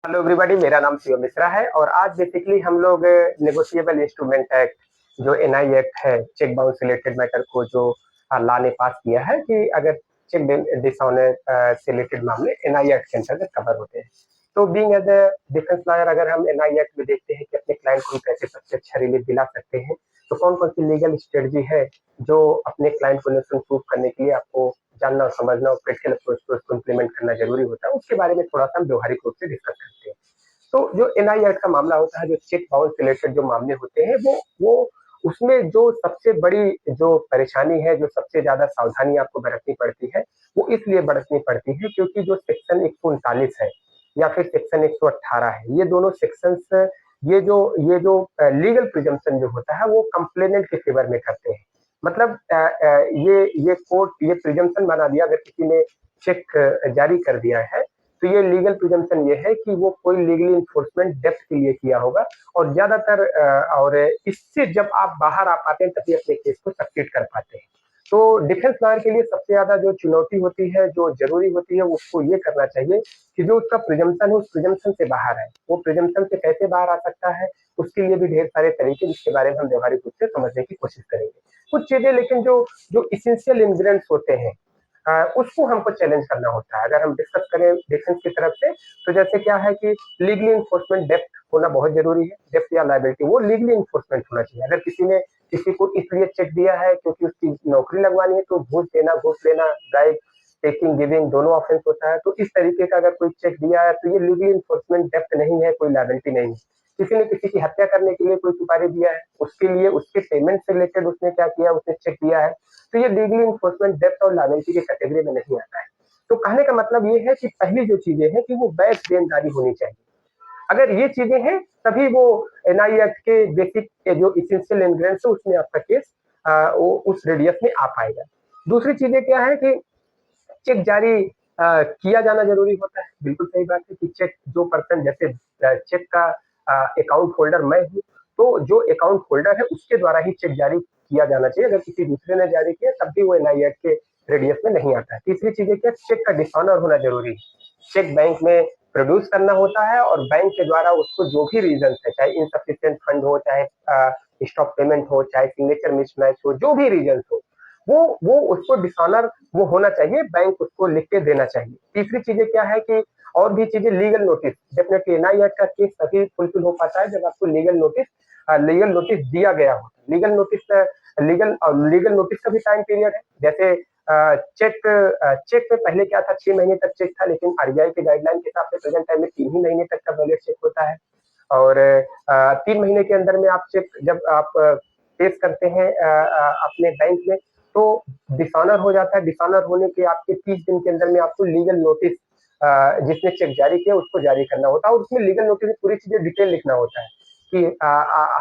Hello everybody, मेरा नाम शिवम मिश्रा है और आज बेसिकली हम लोग नेगोशिएबल इंस्ट्रूमेंट एक्ट जो एनआई एक्ट है, चेक बाउंस रिलेटेड मैटर को जो लॉ ने पास किया है कि अगर चेक डिसऑनर से रिलेटेड मामले एनआई एक्ट के अंतर्गत कवर होते हैं। तो being as a defence lawyer अगर हम एनआई एक्ट में देखते हैं कि अपने क्लाइंट को हम कैसे सबसे अच्छा रिलीफ दिला सकते हैं, तो कौन कौन सी लीगल स्ट्रेटजी है जो अपने क्लाइंट को नुकसान प्रूफ करने के लिए आपको जानना और समझना और क्रिटिकल अप्रोच को उसको इम्प्लीमेंट करना जरूरी होता है, उसके बारे में थोड़ा सा हम व्यवहारिक रूप से डिस्कस करते हैं। तो जो एनआई एक्ट का मामला होता है, जो चेक बाउंस रिलेटेड जो मामले होते हैं, वो उसमें जो सबसे बड़ी जो परेशानी है, जो सबसे ज्यादा सावधानी आपको बरतनी पड़ती है, वो इसलिए बरतनी पड़ती है क्योंकि जो सेक्शन 139 है या फिर सेक्शन 118 है, ये दोनों सेक्शंस ये जो लीगल प्रिजम्पशन जो होता है वो कंप्लेनेंट के फेवर में करते हैं। मतलब ये कोर्ट ये प्रिजम्पशन बना दिया, अगर किसी ने चेक जारी कर दिया है तो ये लीगल प्रिजम्पशन ये है कि वो कोई लीगली इन्फोर्समेंट डेप्थ के लिए किया होगा और ज्यादातर और इससे जब आप बाहर आ पाते हैं तभी अपने केस को सक्सीड कर पाते हैं। तो डिफेंस लॉयर के लिए सबसे ज्यादा जो चुनौती होती है, जो जरूरी होती है, उसको ये करना चाहिए कि जो उसका प्रिजम्पशन है उस प्रिजम्पशन से बाहर है। वो प्रिजम्पशन से कैसे बाहर आ सकता है, उसके लिए भी ढेर सारे तरीके जिसके बारे में हम व्यवहारिक रूप से समझने की कोशिश करेंगे। कुछ चीजें लेकिन जो जो इसेंशियल इंग्रेडिएंट्स होते हैं, उसको हमको चैलेंज करना होता है। अगर हम डिस्कस करें डिफेंस की तरफ से, तो जैसे क्या है कि लीगली इन्फोर्समेंट डेप्थ होना बहुत जरूरी है। डेप्थ या लायबिलिटी वो लीगली इन्फोर्समेंट होना चाहिए। अगर किसी ने किसी को इसलिए चेक दिया है क्योंकि उसकी नौकरी लगवानी है, तो घूस लेना, ब्राइब टेकिंग गिविंग दोनों ऑफेंस होता है। तो इस तरीके का अगर कोई चेक दिया है तो ये लीगली इन्फोर्समेंट डेप्थ नहीं है, कोई लायबिलिटी नहीं है। किसी ने किसी की हत्या करने के लिए कोई सुपारी दिया है, उसके लिए उसके पेमेंट से रिलेटेड उसने क्या किया, उसने चेक दिया है, तो ये लीगली इन्फोर्समेंट डेप्थ और लायबिलिटी की कैटेगरी में नहीं आता है। तो कहने का मतलब ये है कि पहली जो चीजें हैं कि वो वैध देनदारी होनी चाहिए। अगर ये चीजें हैं तभी वो एनआई एक्ट के बेसिक जो इसेंशियल इंग्रेडिएंट्स है उसमें आपका केस वो उस रेडियस में आ पाएगा। दूसरी चीजें क्या है कि चेक जारी किया जाना जरूरी होता है। बिल्कुल सही बात है कि चेक जो पर्सन जैसे चेक का अकाउंट होल्डर मैं हूँ, तो जो अकाउंट होल्डर है उसके द्वारा ही चेक जारी किया जाना चाहिए। अगर किसी दूसरे ने जारी किया तब भी वो एनआई एक्ट के रेडियस में नहीं आता है। तीसरी चीज है कि चेक का डिसऑनर होना जरूरी है। चेक बैंक में प्रोड्यूस करना होता है और बैंक के द्वारा उसको जो भी रीजन है, चाहे इनसफिशियंट फंड हो, चाहे स्टॉप पेमेंट हो, चाहे सिग्नेचर मिसमैच हो, जो भी रीजन हो, वो उसको डिसऑनर वो होना चाहिए, बैंक उसको लिख के देना चाहिए। तीसरी चीजें क्या है कि और भी चीजें, legal notice definitely NI act का केस तभी फुलफिल हो पाता है जब आपको लीगल नोटिस दिया गया हो। लीगल नोटिस का भी टाइम पीरियड है। जैसे चेक में पहले क्या था, 6 महीने तक चेक था, लेकिन आरबीआई के गाइडलाइन के हिसाब से प्रेजेंट टाइम में 3 ही महीने तक का वैलिड चेक होता है। और 3 महीने के अंदर में आप चेक जब आप पेश करते हैं अपने बैंक में, तो डिसऑनर हो जाता है। डिसऑनर होने के आपके 30 दिन के अंदर में आपको लीगल नोटिस जिसने चेक जारी किया उसको जारी करना होता है और उसमें लीगल नोटिस में पूरी चीजें डिटेल लिखना होता है कि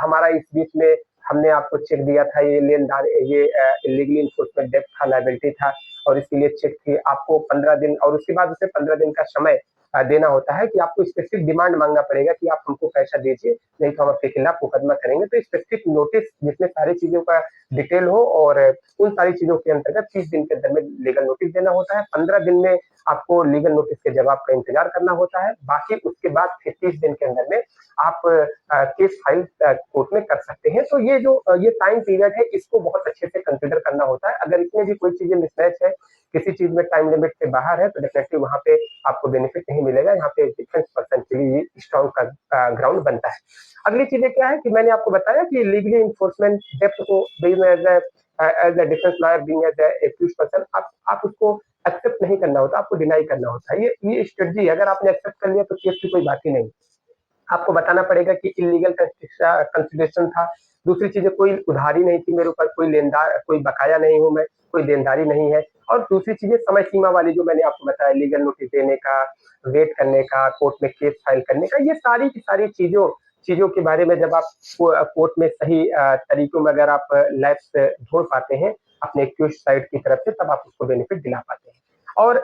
हमारा इस बीच में हमने आपको चेक दिया था, ये लेनदार ये इलीगली इन्फोर्समेंट डेप्थ था, लायबिलिटी था और इसके लिए चेक थी। आपको 15 दिन और उसके बाद उसे 15 दिन का समय देना होता है कि आपको स्पेसिफिक डिमांड मांगना पड़ेगा कि आप हमको पैसा दीजिए, नहीं तो हम आपके खिलाफ मुकदमा करेंगे। तो स्पेसिफिक नोटिस जिसमें सारी चीजों का डिटेल हो और उन सारी चीजों के अंतर्गत 30 दिन के अंदर में लीगल नोटिस देना होता है। 15 दिन में आपको लीगल नोटिस के जवाब का इंतजार करना होता है। बाकी उसके बाद फिर 30 दिन के अंदर में आप केस फाइल कोर्ट में कर सकते हैं। तो ये जो ये टाइम पीरियड है, इसको बहुत अच्छे से कंसिडर करना होता है। अगर इसमें भी कोई चीजें मिसमैच है, किसी चीज में टाइम लिमिट से बाहर है, तो डेफिनेटली वहां पे आपको बेनिफिट नहीं मिलेगा। यहाँ पे डिफेंस पर्सन के लिए स्ट्रॉन्ग का ग्राउंड बनता है। अगली चीजें क्या है कि मैंने आपको बताया कि लीगली इन्फोर्समेंट डेप्थ को as a defence lawyer being as accused person आप उसको एक्सेप्ट नहीं करना होता, आपको डिनाई करना होता है। ये स्ट्रेटजी है। अगर आपने एक्सेप्ट कर लिया तो केस की कोई बात ही नहीं। आपको बताना पड़ेगा कि इलीगल कंसिडरेशन था। दूसरी चीजें, कोई उधारी नहीं थी मेरे ऊपर, कोई लेनदार कोई बकाया नहीं हूं मैं, कोई देनदारी नहीं है। और दूसरी चीजें समय सीमा वाली जो मैंने आपको बताया, लीगल नोटिस देने का, वेट करने का, कोर्ट में केस फाइल करने का, ये सारी की सारी चीजों चीजों के बारे में जब आप कोर्ट में सही तरीकों में अगर आप लैब्स ढूंढ पाते हैं अपने एक्यूज साइड की तरफ से, तब आप उसको बेनिफिट दिला पाते हैं। और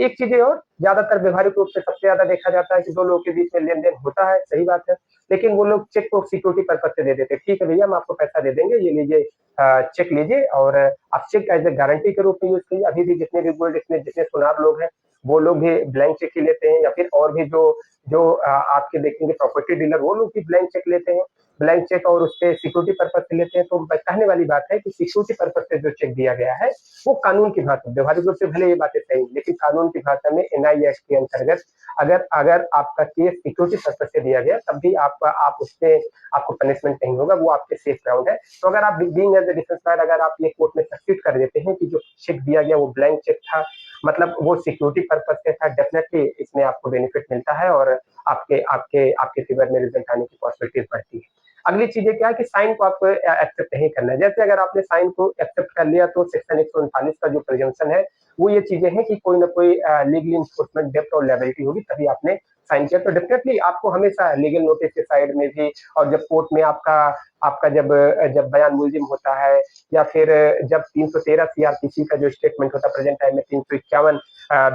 एक चीजें और, ज्यादातर व्यवहारिक रूप से सबसे ज्यादा देखा जाता है कि दो लोगों के बीच में लेन देन होता है, सही बात है, लेकिन वो लोग चेक को सिक्योरिटी पर्पज से दे देते हैं। ठीक है भैया, हम आपको पैसा दे देंगे, ये लीजिए चेक लीजिए और आप चेक एज ए गारंटी के रूप में यूज कीजिए। अभी भी जितने भी गोल्ड इसमें जितने सुनार लोग हैं वो लोग भी ब्लैंक चेक ही लेते हैं, या फिर और भी जो जो आपके देखेंगे प्रॉपर्टी डीलर वो लोग भी ब्लैंक चेक लेते हैं। ब्लैंक चेक और उसपे सिक्योरिटी पर्पज़ से लेते हैं। तो कहने वाली बात है कि सिक्योरिटी पर्पज़ से जो चेक दिया गया है, वो कानून की भाषा व्यवहारिक रूप से भले ये बातें सही हैं, लेकिन कानून की भाषा में एनआई एक्ट के अंतर्गत अगर अगर आपका केस सिक्योरिटी पर्पज़ से दिया गया, तब भी आप उसपे आपको पनिशमेंट नहीं होगा, वो आपके सेफ ग्राउंड है। तो अगर आप being as a defence lawyer अगर आप ये कोर्ट में सक्सीड कर देते हैं कि जो चेक दिया गया वो ब्लैंक चेक था, मतलब वो सिक्योरिटी पर्पज़ से था, डेफिनिटली इसमें आपको बेनिफिट मिलता है और आपके आपके आपके फेवर में रिजल्ट आने की पॉसिबिलिटीज़ बढ़ती है। अगली चीज़ ये क्या है कि साइन को आपको एक्सेप्ट नहीं करना है। जैसे अगर आपने साइन को एक्सेप्ट कर लिया तो सेक्शन 139 का जो प्रिजम्पशन है, वो ये चीज़ें हैं कि कोई ना कोई लीगली एन्फोर्समेंट डेब्ट और लायबिलिटी होगी तभी आपने साइन किया। तो डेफिनिटली आपको हमेशा लीगल नोटिस के साइड में भी और जब कोर्ट में आपका आपका जब जब बयान मुलजिम होता है या फिर जब 313 सीआरपीसी का जो स्टेटमेंट होता है प्रेजेंट टाइम में 351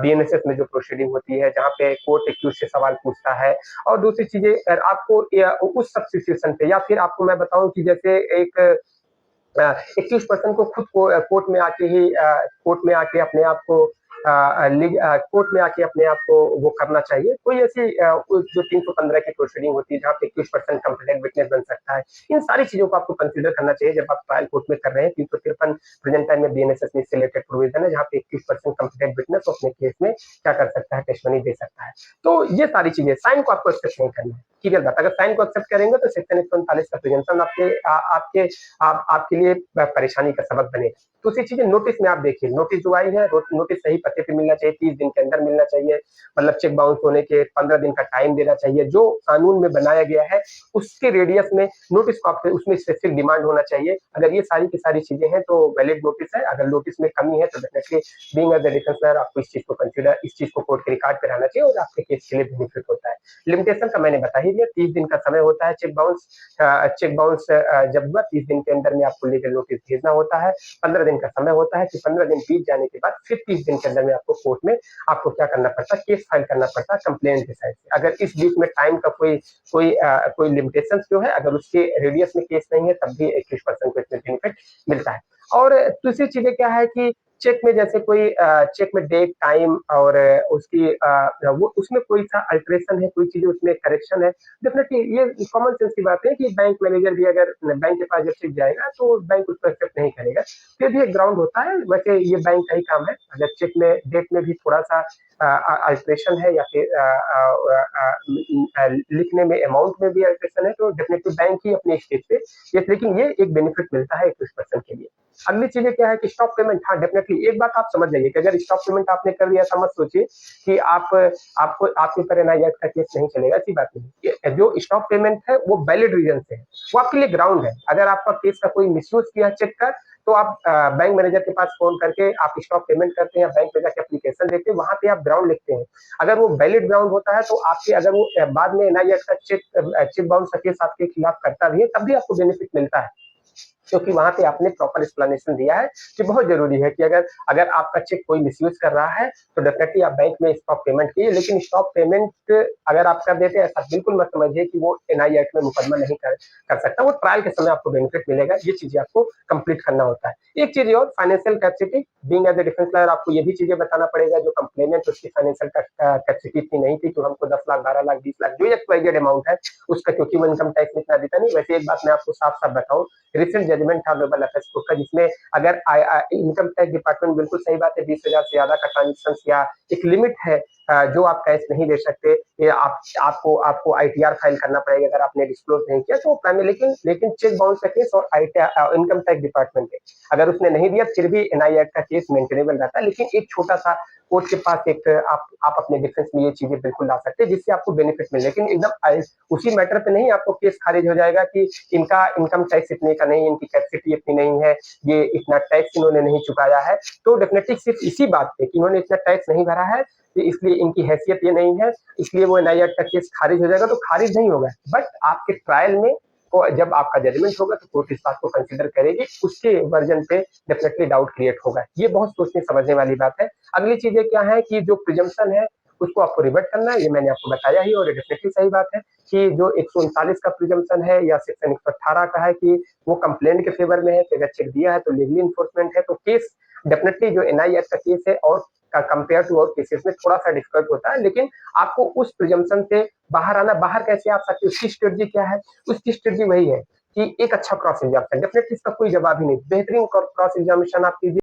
बीएनएसएस में जो प्रोसीडिंग होती है जहाँ पे कोर्ट एक्यूज से सवाल पूछता है और दूसरी चीजें अगर आपको उस सब सिचुएशन पे या फिर आपको मैं बताऊं कि जैसे एक 21% को खुद को कोर्ट में आके अपने आप को कोर्ट में आके अपने आप को वो करना चाहिए। कोई ऐसी जो 315 की प्रोसीडिंग होती है जहाँ पे 21% कंप्लेंट विटनेस बन सकता है। इन सारी चीजों को आपको कंसीडर करना चाहिए जब आप ट्रायल कोर्ट में कर रहे हैं। 353 प्रेजेंट टाइम में बीएनएसएस में रिलेटेड प्रोविजन है जहाँ पे 21% कंप्लेंट विटनेस अपने केस में क्या कर सकता है, टेस्टिमनी दे सकता है। तो ये सारी चीजें साइन को आपको एक्सेप्ट नहीं करना है। क्लियर बात, अगर साइन को एक्सेप्ट करेंगे तो सेक्शन 139 का प्रिजम्पशन आपके आपके लिए परेशानी का सबक बनेगा। दूसरी चीज़ नोटिस में आप देखिए, नोटिस जो आई है नोटिस सही पते पे मिलना चाहिए, 30 दिन के अंदर मिलना चाहिए, मतलब चेक बाउंस होने के 15 दिन का टाइम देना चाहिए। जो कानून में बनाया गया है उसके रेडियस में नोटिस को आपके उसमें स्पेसिफिक डिमांड होना चाहिए। अगर ये सारी की सारी चीजें हैं तो वैलिड नोटिस है। अगर नोटिस में कमी है तो definitely being as a defence lawyer आपको इस चीज को कोर्ट के रिकॉर्ड पे रहना चाहिए और आपके केस के लिए बेनिफिट होता है। लिमिटेशन का मैंने बता ही दिया, 30 दिन का समय होता है चेक बाउंस जब हुआ 30 दिन के अंदर में आपको लीगल नोटिस भेजना होता है। 15 दिन का समय होता है कि 15 दिन बीत जाने के बाद फिर 30 दिन के अंदर में आपको कोर्ट में आपको क्या करना पड़ता है, केस फाइल करना पड़ता है कंप्लेंट के साइड से। अगर इस बीच में टाइम का कोई लिमिटेशन जो है, अगर उसके रेडियस में केस नहीं है तब भी 21% को इसमें बेनिफिट मिलता है। और दूसरी चीजें क्या है कि चेक में जैसे कोई चेक में डेट टाइम और उसकी वो उसमें कोई सा अल्टरेशन है, कोई चीज उसमें करेक्शन है, डेफिनेटली ये कॉमन सेंस की बात है कि बैंक मैनेजर भी अगर बैंक के पास जब चेक जाएगा तो बैंक उसको एक्सेप्ट नहीं करेगा। फिर भी एक ग्राउंड होता है, वैसे ये बैंक का ही काम है। अगर चेक में डेट में भी थोड़ा सा अल्टरेशन है या फिर लिखने में अमाउंट में भी अल्टरेशन है तो डेफिनेटली बैंक ही अपने स्टेज पे ये, लेकिन ये एक बेनिफिट मिलता है 21% के लिए। अगली चीजें क्या है कि स्टॉप पेमेंट, हाँ डेफिनेटली एक बात आप समझ जाइए कि अगर स्टॉप पेमेंट आपने कर दिया तो मत सोचिए कि आपको आपके ऊपर एनआई एक्ट का केस नहीं चलेगा, ऐसी बात नहीं। जो स्टॉप पेमेंट है वो वैलिड रीजन से है, वो आपके लिए ग्राउंड है। अगर आपका केस का कोई मिसयूज किया चेक का तो आप बैंक मैनेजर के पास फोन करके आप स्टॉप पेमेंट करते हैं, बैंक में जाके एप्लीकेशन देते हैं, वहां पे आप ग्राउंड लिखते हैं। अगर वो वैलिड ग्राउंड होता है तो आपके अगर वो बाद में एनआई एक्ट का चेक बाउंस का केस आपके खिलाफ करता भी है तब भी आपको बेनिफिट मिलता है, क्योंकि वहां पे आपने प्रॉपर एक्सप्लेनेशन दिया है कि बहुत जरूरी है कि अगर अगर आपका चेक कोई मिसयूज कर रहा है तो डेफिनेटली आप बैंक में स्टॉप पेमेंट कीजिए। लेकिन स्टॉप पेमेंट अगर आप कर देते हैं ऐसा बिल्कुल मत समझिए कि वो एनआई एक्ट में मुकदमा नहीं कर सकता। वो ट्रायल के समय आपको बेनिफिट मिलेगा, ये चीजें आपको कंप्लीट करना होता है। एक चीज और, financial capacity, being as a defence lawyer आपको ये भी चीजें बताना पड़ेगा। जो कंप्लेनेंट उसकी फाइनेंशियल कैपेसिटी इतनी नहीं थी तो हमको 10 लाख 12 लाख 20 लाख जो एक्सवाइजेड अमाउंट है उसका, क्योंकि वो इनकम टैक्स में इतना देता नहीं। वैसे एक बात मैं आपको साफ साफ बताऊं, रिसेंट जजमेंट था ग्लोबल एफएस कोर्ट का जिसमें अगर इनकम टैक्स डिपार्टमेंट, बिल्कुल सही बात है, 20,000 से ज्यादा का ट्रांजेक्शन या एक लिमिट है जो आप कैश नहीं दे सकते, ये आपको आईटीआर फाइल करना पड़ेगा अगर आपने डिस्क्लोज नहीं किया तो प्राइमरी। लेकिन चेक बाउंस का केस और इनकम टैक्स डिपार्टमेंट है, अगर उसने नहीं दिया फिर भी एनआई एक्ट का केस मेंटेनेबल रहता है। लेकिन एक छोटा सा कोर्ट के पास एक आप अपने डिफेंस में ये चीजें बिल्कुल ला सकते हैं जिससे आपको बेनिफिट मिले। लेकिन एकदम उसी मैटर पे नहीं आपको केस खारिज हो जाएगा कि इनका इनकम टैक्स इतने का नहीं, इनकी कैपेसिटी इतनी नहीं है, ये इतना टैक्स इन्होंने नहीं चुकाया है। तो डेफिनेटली सिर्फ इसी बात पे कि इन्होंने इतना टैक्स नहीं भरा है तो इसलिए इनकी हैसियत ये नहीं है, इसलिए वो एनआई एक्ट का केस खारिज हो जाएगा, तो खारिज नहीं होगा। बट आपके ट्रायल में जब आपका जजमेंट होगा तो कोर्ट इस बात को कंसिडर करेगी, उसके वर्जन पे डेफिनेटली डाउट क्रिएट होगा। ये बहुत सोचने समझने वाली बात है। अगली चीजें क्या है कि जो प्रिजम्पशन है उसको आपको रिवर्ट करना है, ये मैंने आपको बताया ही, और डेफिनेटली सही बात है कि जो 139 का प्रिजम्पशन है या सेक्शन 118 का है कि वो कंप्लेंट के फेवर में है कि अगर चेक दिया है तो लीगली इन्फोर्समेंट है, तो केस डेफिनेटली जो एनआई एक्ट का केस है और कंपेयर टू और केसेस में थोड़ा-सा डिफिकल्ट होता है, लेकिन आपको उस प्रिजम्पशन से बाहर आना, बाहर कैसे आ सकते हो, उसकी स्ट्रेटजी क्या है? उसकी स्ट्रेटजी वही है कि एक अच्छा क्रॉस एग्जामिनेशन, डेफिनिटली इसका कोई जवाब ही नहीं। बेहतरीन क्रॉस एग्जामिनेशन आप कीजिए।